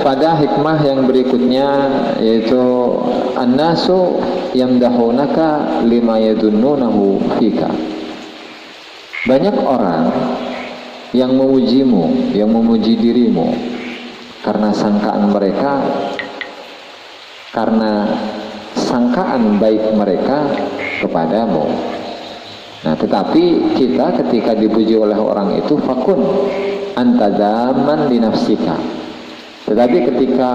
pada hikmah yang berikutnya, yaitu an-nasu yamdahunaka lima yadunnunahu fika. Banyak orang yang memujimu, yang memuji dirimu karena sangkaan mereka, karena sangkaan baik mereka kepadamu. Nah, tetapi kita ketika dipuji oleh orang itu fakun antadaman li nafsika. Tetapi ketika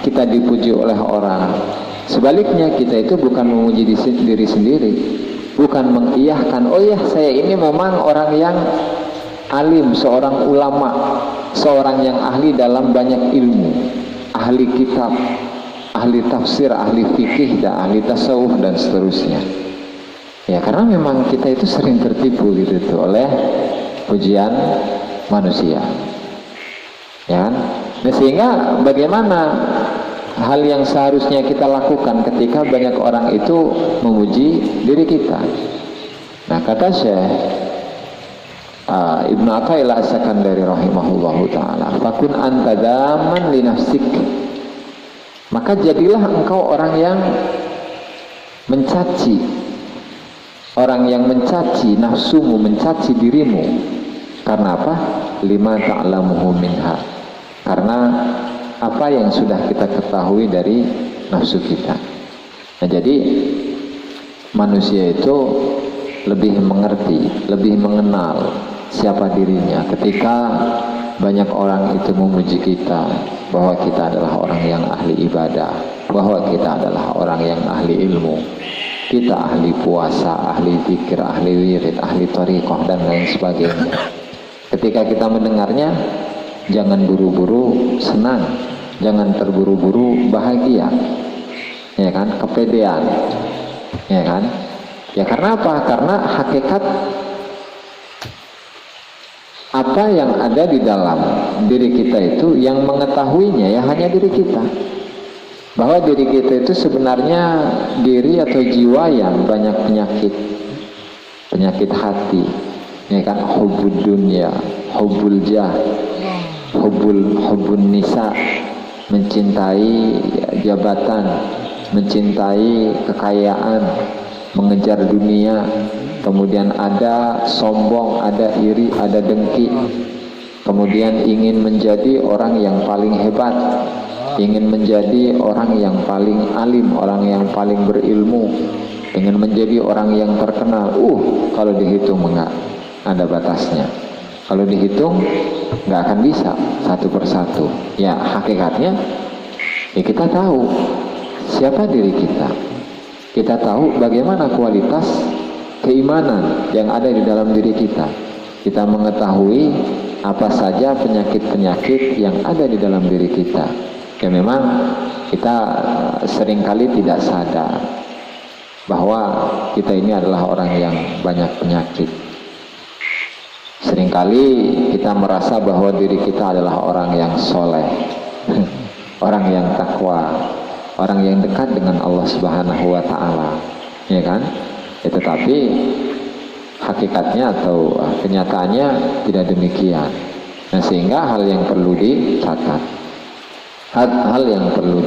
kita dipuji oleh orang, sebaliknya kita itu bukan memuji diri sendiri, bukan mengiyahkan, oh ya saya ini memang orang yang alim, seorang ulama, seorang yang ahli dalam banyak ilmu, ahli kitab, ahli tafsir, ahli fikih, dan ahli tasawuf dan seterusnya. Ya, karena memang kita itu sering tertipu gitu tuh oleh pujian manusia. Ya kan? Nah, sehingga bagaimana hal yang seharusnya kita lakukan ketika banyak orang itu memuji diri kita? Nah, kata Syekh Ibnu Athaillah As-Sakandari rahimahullahu ta'ala, fakun antadaman li nafsik, maka jadilah engkau orang yang mencaci, orang yang mencaci nafsumu, mencaci dirimu. Karena apa? Lima ta'lamuhu minha, karena apa yang sudah kita ketahui dari nafsu kita. Nah, jadi manusia itu lebih mengerti, lebih mengenal siapa dirinya ketika banyak orang itu memuji kita bahwa kita adalah orang yang ahli ibadah, bahwa kita adalah orang yang ahli ilmu, kita ahli puasa, ahli zikir, ahli wirid, ahli thariqah dan lain sebagainya. Ketika kita mendengarnya, jangan buru-buru senang, jangan terburu-buru bahagia, ya kan, kepedean, ya kan. Ya karena apa? Karena hakikat apa yang ada di dalam diri kita itu, yang mengetahuinya ya hanya diri kita. Bahwa diri kita itu sebenarnya diri atau jiwa yang banyak penyakit, penyakit hati, ya kan, hubbud dunya, hubbul jah, hubbun nisa, mencintai jabatan, mencintai kekayaan, mengejar dunia, kemudian ada sombong, ada iri, ada dengki, kemudian ingin menjadi orang yang paling hebat, ingin menjadi orang yang paling alim, orang yang paling berilmu, ingin menjadi orang yang terkenal. Kalau dihitung enggak ada batasnya, kalau dihitung nggak akan bisa satu persatu. Ya hakikatnya ya kita tahu siapa diri kita, kita tahu bagaimana kualitas keimanan yang ada di dalam diri kita, kita mengetahui apa saja penyakit-penyakit yang ada di dalam diri kita. Ya memang kita seringkali tidak sadar bahwa kita ini adalah orang yang banyak penyakit. Seringkali kita merasa bahwa diri kita adalah orang yang soleh, orang yang takwa, orang yang dekat dengan Allah Subhanahu wa Ta'ala, ya kan? Ya, tetapi hakikatnya atau kenyataannya tidak demikian. Nah, sehingga hal yang perlu dicatat, hal yang perlu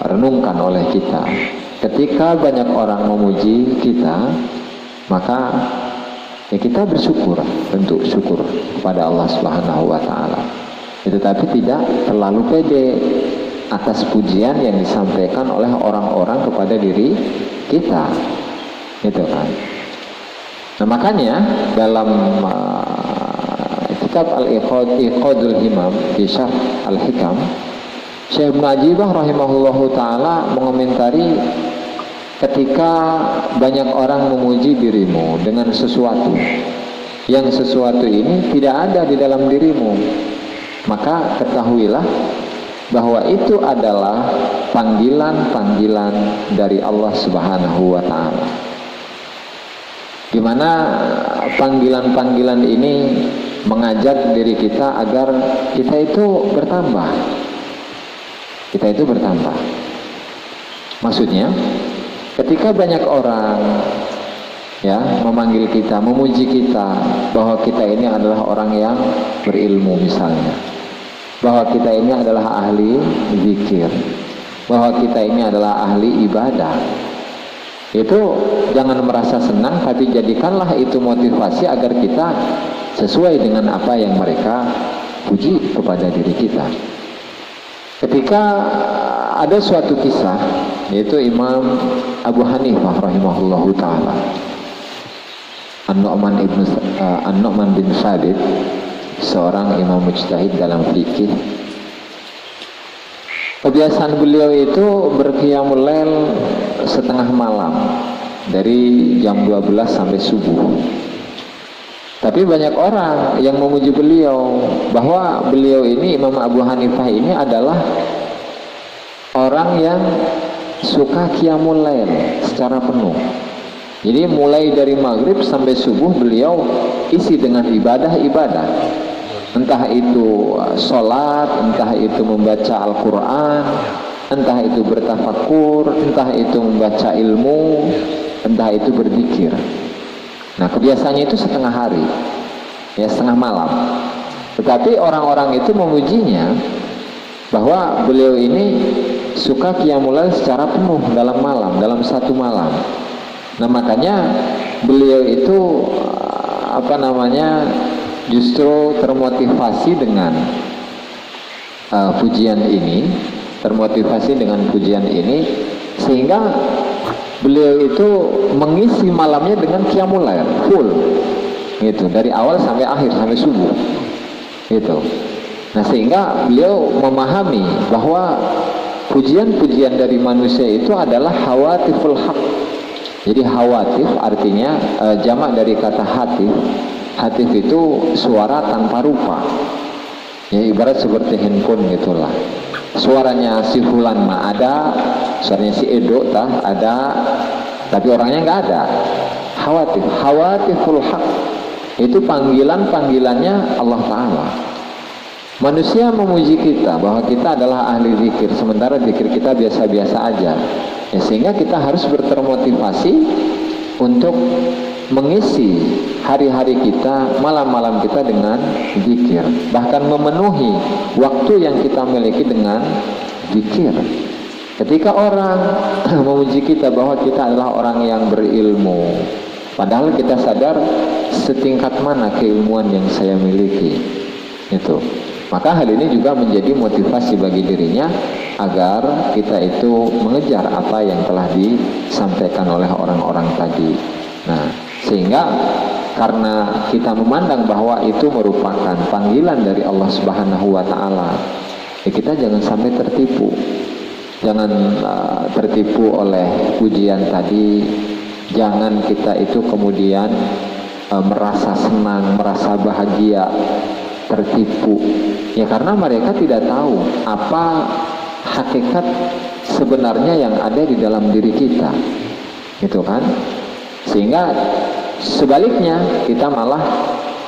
renungkan oleh kita, ketika banyak orang memuji kita, maka ya kita bersyukur, bentuk syukur kepada Allah Subhanahu wa Ta'ala. Tetapi tidak terlalu pede atas pujian yang disampaikan oleh orang-orang kepada diri kita, gitu kan. Nah, makanya dalam kitab Al-Iqadul Himam di Syarh Al-Hikam, Syekh Ibnu Ajibah rahimahullahu ta'ala mengomentari, ketika banyak orang memuji dirimu dengan sesuatu yang sesuatu ini tidak ada di dalam dirimu, maka ketahuilah bahwa itu adalah panggilan-panggilan dari Allah Subhanahu wa Ta'ala. Gimana panggilan-panggilan ini mengajak diri kita agar kita itu bertambah. Kita itu bertambah. Maksudnya, ketika banyak orang ya memanggil kita, memuji kita bahwa kita ini adalah orang yang berilmu misalnya, bahwa kita ini adalah ahli zikir, bahwa kita ini adalah ahli ibadah. Itu jangan merasa senang, tapi jadikanlah itu motivasi agar kita sesuai dengan apa yang mereka puji kepada diri kita. Ketika ada suatu kisah, yaitu Imam Abu Hanifah rahimahullahu ta'ala, An-Nu'man bin Sabit, seorang imam mujtahid dalam fikih. Kebiasaan beliau itu berqiyamul lail setengah malam, dari jam 12 sampai subuh. Tapi banyak orang yang memuji beliau, bahwa beliau ini, Imam Abu Hanifah ini adalah orang yang suka qiyamul lail secara penuh. Jadi mulai dari maghrib sampai subuh beliau isi dengan ibadah-ibadah. Entah itu sholat, entah itu membaca Al-Quran, entah itu bertafakur, entah itu membaca ilmu, entah itu berzikir. Nah, kebiasaannya itu setengah hari, ya setengah malam. Tetapi orang-orang itu memujinya bahwa beliau ini suka qiyamul lail secara penuh dalam malam, dalam satu malam. Nah, makanya beliau itu justru termotivasi dengan pujian ini, sehingga beliau itu mengisi malamnya dengan qiyamul lail full, gitu, dari awal sampai akhir, sampai subuh, gitu. Nah, sehingga beliau memahami bahwa pujian-pujian dari manusia itu adalah hawatiful haq. Jadi hawatif artinya jamak dari kata hatif. Hatif itu suara tanpa rupa, ya ibarat seperti handphone gitulah. Suaranya si Fulan mah ada, suaranya si Edo ada, tapi orangnya nggak ada. Hawatif, hawatiful haq, itu panggilannya Allah Ta'ala. Manusia memuji kita bahwa kita adalah ahli zikir, sementara zikir kita biasa-biasa aja, ya, sehingga kita harus termotivasi untuk mengisi hari-hari kita, malam-malam kita dengan zikir, bahkan memenuhi waktu yang kita miliki dengan zikir. Ketika orang memuji kita bahwa kita adalah orang yang berilmu, padahal kita sadar setingkat mana keilmuan yang saya miliki, itu, maka hal ini juga menjadi motivasi bagi dirinya agar kita itu mengejar apa yang telah disampaikan oleh orang-orang tadi. Nah, sehingga karena kita memandang bahwa itu merupakan panggilan dari Allah Subhanahu wa Ta'ala, ya kita jangan sampai tertipu. Jangan tertipu oleh pujian tadi. Jangan kita itu kemudian merasa senang, merasa bahagia, tertipu. Ya, karena mereka tidak tahu apa hakikat sebenarnya yang ada di dalam diri kita, gitu kan? Sehingga sebaliknya kita malah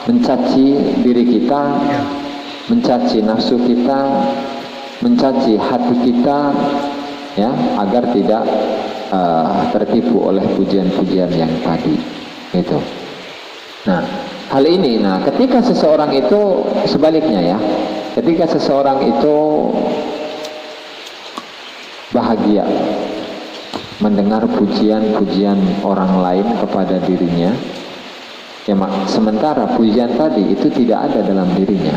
mencaci diri kita, mencaci nafsu kita, mencaci hati kita, ya, agar tidak tertipu oleh pujian-pujian yang tadi, gitu. Nah, hal ini, ketika seseorang itu sebaliknya, ya, ketika seseorang itu bahagia mendengar pujian-pujian orang lain kepada dirinya, ya, sementara pujian tadi itu tidak ada dalam dirinya.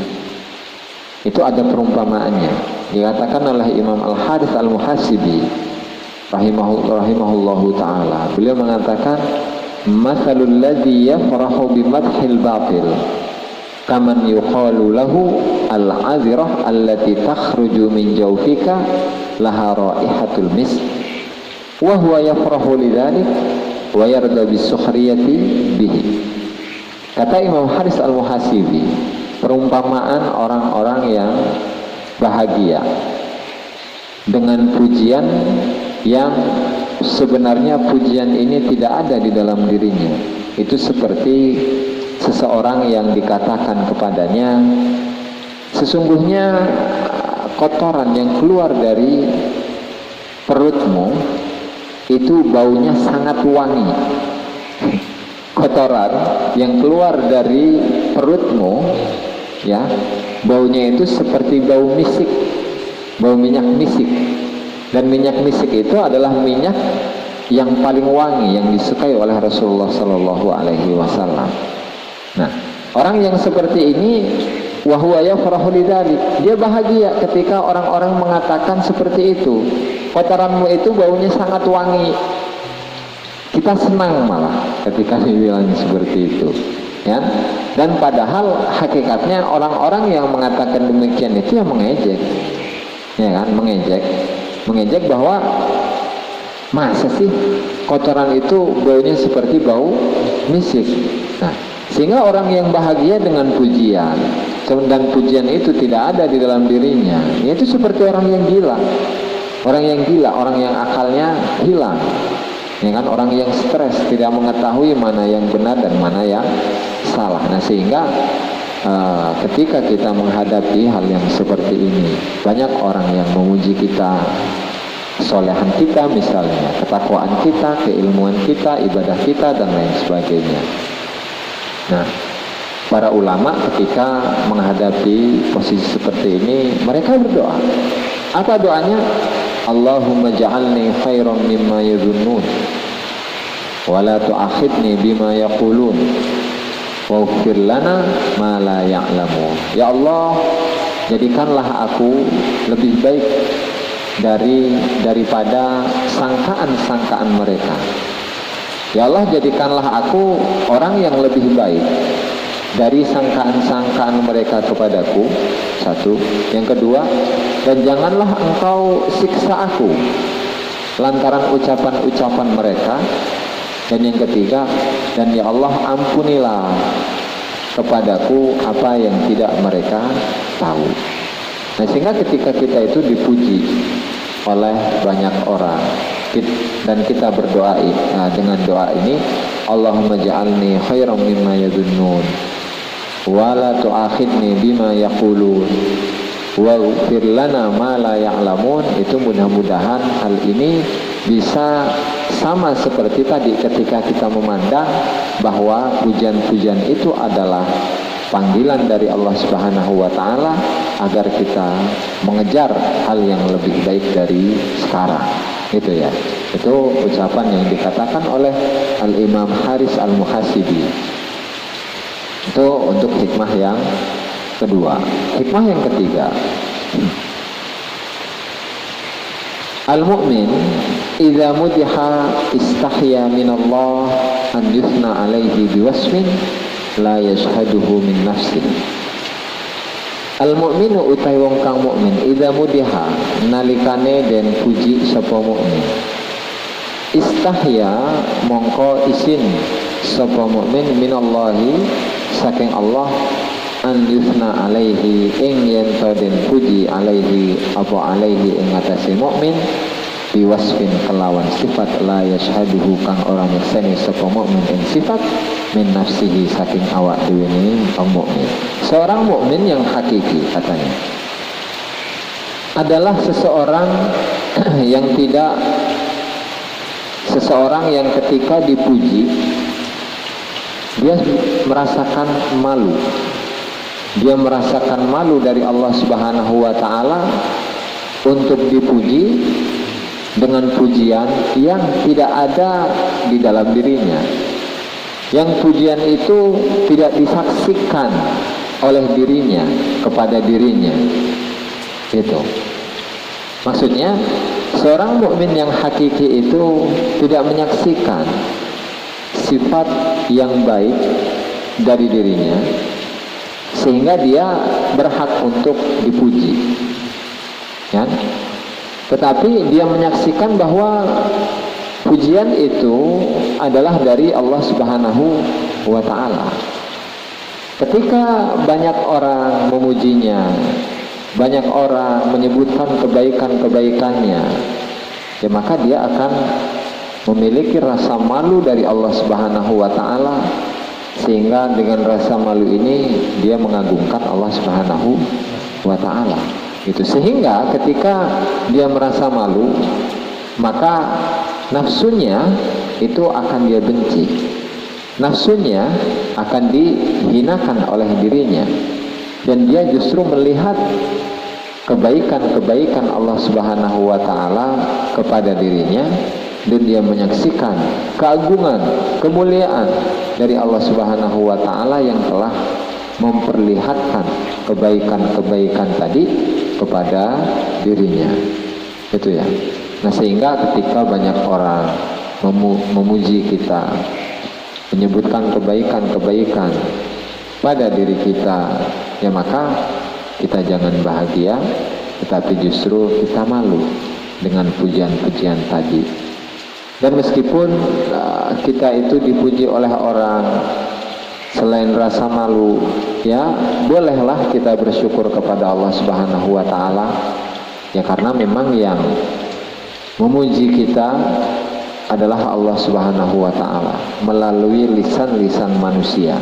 Itu ada perumpamaannya. Dikatakan oleh Imam Al-Harits Al-Muhasibi rahimahullahu ta'ala, beliau mengatakan, mathalul ladzi yafrahu bimadhil batil kaman yuqalu lahu al-azirah allati takhruju min jawfika laha raihatul misk wa huwa yafrahu lidzalik wa yarda bis-sukhriyati bihi. Kata Imam Harits Al-Muhasibi, perumpamaan orang-orang yang bahagia dengan pujian yang sebenarnya pujian ini tidak ada di dalam dirinya, itu seperti seseorang yang dikatakan kepadanya, sesungguhnya kotoran yang keluar dari perutmu itu baunya sangat wangi. Kotoran yang keluar dari perutmu ya, baunya itu seperti bau misik, bau minyak misik. Dan minyak misik itu adalah minyak yang paling wangi yang disukai oleh Rasulullah Sallallahu Alaihi Wasallam. Nah, orang yang seperti ini, wahwa yafrahu lidzalik, dia bahagia ketika orang-orang mengatakan seperti itu. Kotoranmu itu baunya sangat wangi. Kita senang malah ketika dibilang seperti itu, ya. Dan padahal hakikatnya orang-orang yang mengatakan demikian itu yang mengejek, ya kan, mengejek bahwa masa sih kotoran itu baunya seperti bau misik. Nah, sehingga orang yang bahagia dengan pujian, dan pujian itu tidak ada di dalam dirinya, yaitu seperti orang yang gila, orang yang akalnya hilang, ya kan, orang yang stres, tidak mengetahui mana yang benar dan mana yang salah. Nah, sehingga ketika kita menghadapi hal yang seperti ini, banyak orang yang memuji kita, solehan kita misalnya, ketakwaan kita, keilmuan kita, ibadah kita, dan lain sebagainya. Nah, para ulama ketika menghadapi posisi seperti ini, mereka berdoa. Apa doanya? Allahumma ja'alni khairan mimma yadhunnun wa la tu'akhidni bima yaqulun waghfir lana ma la ya'lamun. Ya Allah, jadikanlah aku lebih baik daripada sangkaan-sangkaan mereka. Ya Allah, jadikanlah aku orang yang lebih baik dari sangkaan-sangkaan mereka kepadaku. Satu. Yang kedua, dan janganlah engkau siksa aku lantaran ucapan-ucapan mereka. Dan yang ketiga, dan ya Allah, ampunilah kepadaku apa yang tidak mereka tahu. Nah, sehingga ketika kita itu dipuji oleh banyak orang dan kita berdoa dengan doa ini, Allahumma ja'alni khairan mimma yadhunnun wa la tu'akhidni bima yaqulun waghfir lana ma la ya'lamun. Itu mudah-mudahan hal ini bisa sama seperti tadi ketika kita memandang bahwa pujian-pujian itu adalah panggilan dari Allah Subhanahu wa taala agar kita mengejar hal yang lebih baik dari sekarang. Itu ya. Itu ucapan yang dikatakan oleh Al-Imam Haris Al-Muhasibi. Itu untuk hikmah yang kedua. Hikmah yang ketiga, al-mu'min idza mudiha istahya min Allah an yuthna alaihi biwasfin la yashhaduhu min nafsin. Al-mu'minu utai wong kang mukmin idza mudiha nalikane den puji sapa mukmin, istahya mongko isin sapa mukmin minallahi saking Allah an yusna alaihi ing yen to den puji alaihi apa alaihi ing atase mukmin biwasfin kelawan sifat la yashhaduhu kang ora nyekseni sapa mukmin ing sifat min nafsihi saking awak dhewe ne mukmin. Seorang mukmin yang hakiki katanya adalah seseorang yang ketika dipuji dia merasakan malu. Dia merasakan malu dari Allah Subhanahu wa taala untuk dipuji dengan pujian yang tidak ada di dalam dirinya. Yang pujian itu tidak disaksikan oleh dirinya kepada dirinya. Itu. Maksudnya seorang mukmin yang hakiki itu tidak menyaksikan sifat yang baik dari dirinya sehingga dia berhak untuk dipuji, ya? Tetapi dia menyaksikan bahwa pujian itu adalah dari Allah Subhanahu wa ta'ala. Ketika banyak orang memujinya, banyak orang menyebutkan kebaikan-kebaikannya, ya maka dia akan memiliki rasa malu dari Allah Subhanahu wa ta'ala, sehingga dengan rasa malu ini dia mengagungkan Allah Subhanahu wa ta'ala. Itu sehingga ketika dia merasa malu, maka nafsunya itu akan dia benci, nafsunya akan dihinakan oleh dirinya. dan dia justru melihat kebaikan-kebaikan Allah Subhanahu wa taala kepada dirinya, dan dia menyaksikan keagungan, kemuliaan dari Allah Subhanahu wa taala yang telah memperlihatkan kebaikan-kebaikan tadi kepada dirinya. Itu ya. Nah, sehingga ketika banyak orang memuji kita, menyebutkan kebaikan-kebaikan pada diri kita, ya maka kita jangan bahagia, tetapi justru kita malu dengan pujian-pujian tadi. Dan meskipun kita itu dipuji oleh orang, selain rasa malu, ya bolehlah kita bersyukur kepada Allah Subhanahu wa taala. Ya karena memang yang memuji kita adalah Allah Subhanahu wa taala melalui lisan-lisan manusia.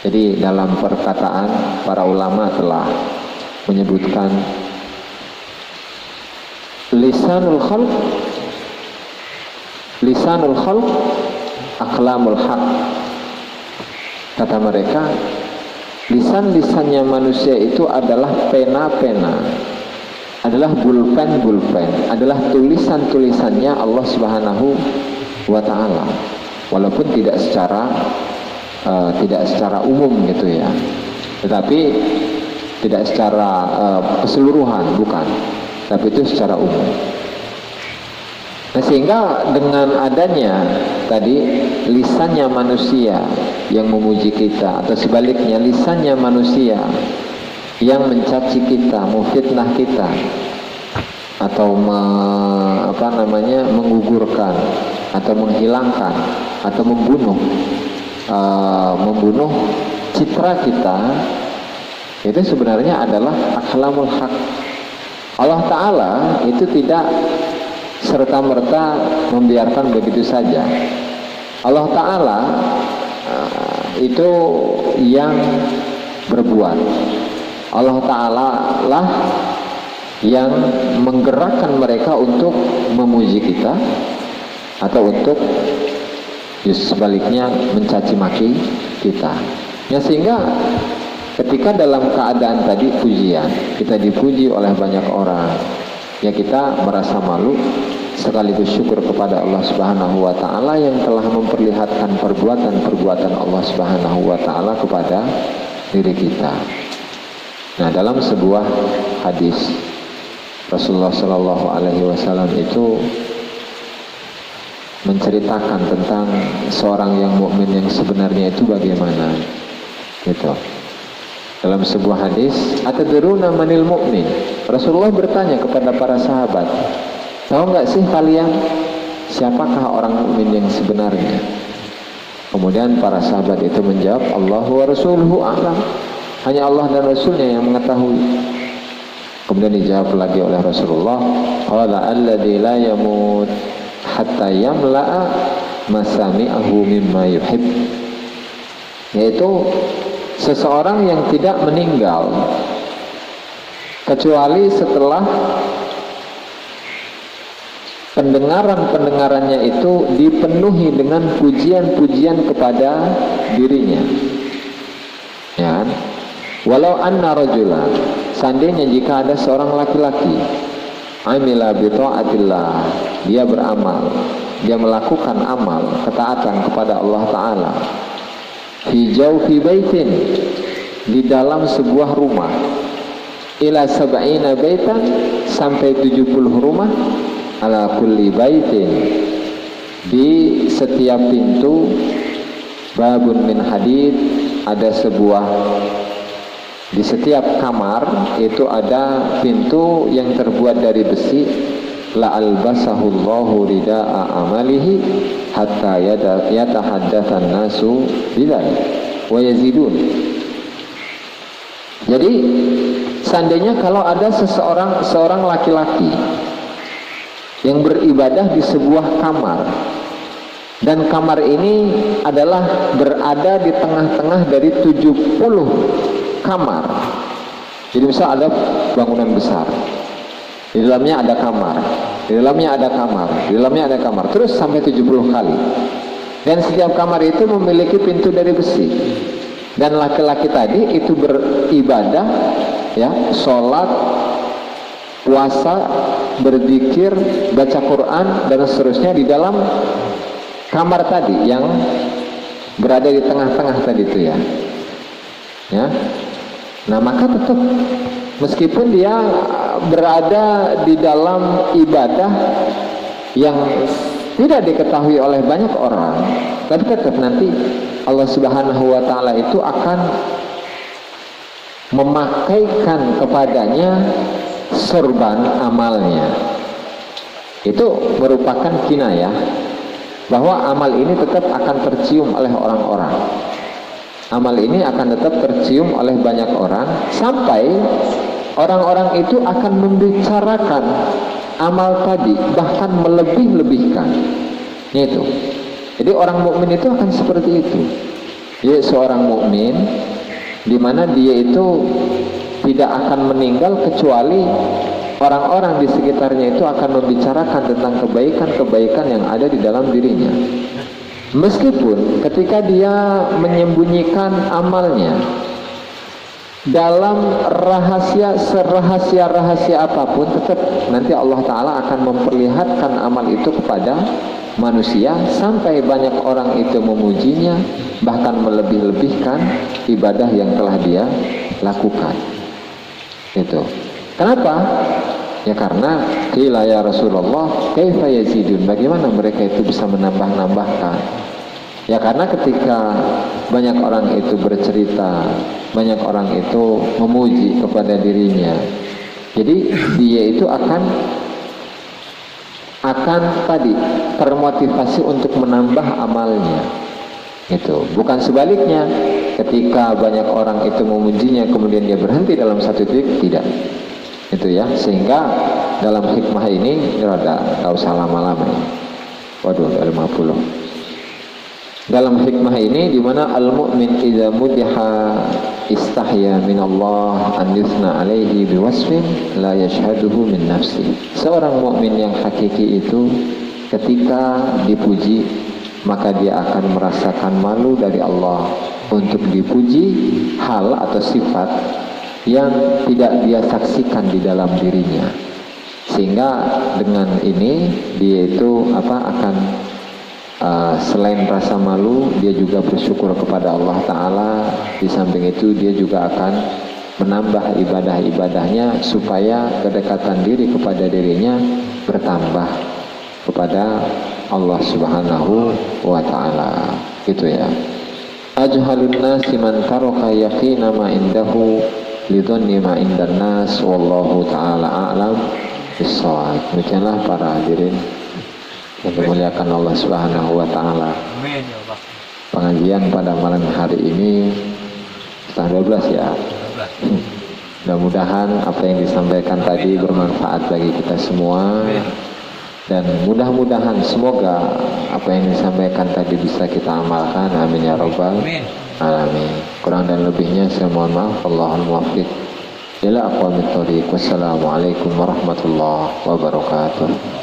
Jadi dalam perkataan para ulama telah menyebutkan lisanul khalq aqlamul haq. Kata mereka, lisan-lisannya manusia itu adalah pena-pena, adalah bulpen, adalah tulisan-tulisannya Allah Subhanahu wa taala. Walaupun tidak secara umum gitu ya, tetapi tidak secara keseluruhan, bukan, tapi itu secara umum. Nah, sehingga dengan adanya tadi lisannya manusia yang memuji kita, atau sebaliknya lisannya manusia yang mencaci kita, memfitnah kita, atau menggugurkan, atau menghilangkan, atau membunuh citra kita, itu sebenarnya adalah aklamul haq. Allah Ta'ala itu tidak serta-merta membiarkan begitu saja. Allah Ta'ala itu yang berbuat. Allah Ta'ala lah yang menggerakkan mereka untuk memuji kita, atau untuk sebaliknya mencaci maki kita. Ya, sehingga ketika dalam keadaan tadi pujian, kita dipuji oleh banyak orang, ya kita merasa malu sekaligus syukur kepada Allah Subhanahu wa taala yang telah memperlihatkan perbuatan-perbuatan Allah Subhanahu wa taala kepada diri kita. Nah, dalam sebuah hadis Rasulullah Shallallahu alaihi wasallam itu menceritakan tentang seorang yang mukmin yang sebenarnya itu bagaimana. Gitu. Dalam sebuah hadis, atadruna manil mu'min? Rasulullah bertanya kepada para sahabat, tahu nggak sih kalian siapakah orang mukmin yang sebenarnya? Kemudian para sahabat itu menjawab, Allahu wa rasuluhu a'lam. Hanya Allah dan Rasulnya yang mengetahui. Kemudian dijawab lagi oleh Rasulullah, qala alladzi la yamut hatta yamla'a masami'ahu mimma yuhib. Yaitu seseorang yang tidak meninggal kecuali setelah pendengarannya itu dipenuhi dengan pujian-pujian kepada dirinya. Ya, walau anna rajula, seandainya jika ada seorang laki-laki, amila bi ta'atillah, dia beramal, dia melakukan amal ketaatan kepada Allah Ta'ala, fi jawfi baitin, di dalam sebuah rumah, ila sab'ina baitan, sampai 70 rumah, ala kulli baitin, di setiap pintu, babun min hadid, ada sebuah, di setiap kamar itu ada pintu yang terbuat dari besi, la albasahullahu rida'a amalihi hatta yatahaddatsan nasu bidzalik wa yazidun. Jadi seandainya kalau ada seorang laki-laki yang beribadah di sebuah kamar, dan kamar ini adalah berada di tengah-tengah dari 70 kamar. Jadi misal ada bangunan besar, di dalamnya ada kamar, di dalamnya ada kamar, di dalamnya ada kamar, terus sampai 70 kali. Dan setiap kamar itu memiliki pintu dari besi. Dan laki-laki tadi itu beribadah, ya, sholat, puasa, berzikir, baca Quran dan seterusnya di dalam kamar tadi yang berada di tengah-tengah tadi itu ya. Ya. Nah, maka tetap meskipun dia berada di dalam ibadah yang tidak diketahui oleh banyak orang, tapi tetap nanti Allah Subhanahu wa taala itu akan memakaikan kepadanya sorban amalnya. Itu merupakan kinayah bahwa amal ini tetap akan tercium oleh orang-orang. Amal ini akan tetap tercium oleh banyak orang sampai orang-orang itu akan membicarakan amal tadi, bahkan melebih-lebihkan. Itu. Jadi orang mukmin itu akan seperti itu. Dia seorang mukmin di mana dia itu tidak akan meninggal kecuali orang-orang di sekitarnya itu akan membicarakan tentang kebaikan-kebaikan yang ada di dalam dirinya. Meskipun ketika dia menyembunyikan amalnya dalam rahasia, serahasia-rahasia apapun, tetap nanti Allah Ta'ala akan memperlihatkan amal itu kepada manusia sampai banyak orang itu memujinya, bahkan melebih-lebihkan ibadah yang telah dia lakukan. Itu. Kenapa? Ya karena qila ya Rasulullah kaifa yazidun, bagaimana mereka itu bisa menambah-nambahkan? Ya karena ketika banyak orang itu bercerita, banyak orang itu memuji kepada dirinya, jadi dia itu akan tadi termotivasi untuk menambah amalnya. Itu bukan sebaliknya, ketika banyak orang itu memujinya kemudian dia berhenti dalam satu titik, tidak. Itu ya, sehingga dalam hikmah ini nggak usah lama-lama ini. Waduh, udah 50. Dalam hikmah ini di mana al-mu'min idza mudiha istahya min Allah an yusna alaihi biwasfin la yashhaduhu min nafsi. Seorang mukmin yang hakiki itu ketika dipuji maka dia akan merasakan malu dari Allah untuk dipuji hal atau sifat yang tidak dia saksikan di dalam dirinya, sehingga dengan ini dia itu akan selain rasa malu dia juga bersyukur kepada Allah Ta'ala. Di samping itu dia juga akan menambah ibadah-ibadahnya supaya kedekatan diri kepada dirinya bertambah kepada Allah Subhanahu wa Ta'ala. Gitu ya. Ajhalun nasi man taraka yaqina ma indahu lidhanni ma indan nas wallahu ta'ala a'lam bis-shawab. Demikianlah para hadirin yang dimuliakan Allah Subhanahu wa taala. Pengajian pada malam hari ini setengah 12 ya. Mudah-mudahan apa yang disampaikan tadi bermanfaat bagi kita semua. Dan mudah-mudahan semoga apa yang disampaikan tadi bisa kita amalkan. Amin ya rabbal alamin. Kurang dan lebihnya saya mohon maaf. Allahul muwaffiq ila aqwamit thoriq. Wassalamualaikum warahmatullahi wabarakatuh.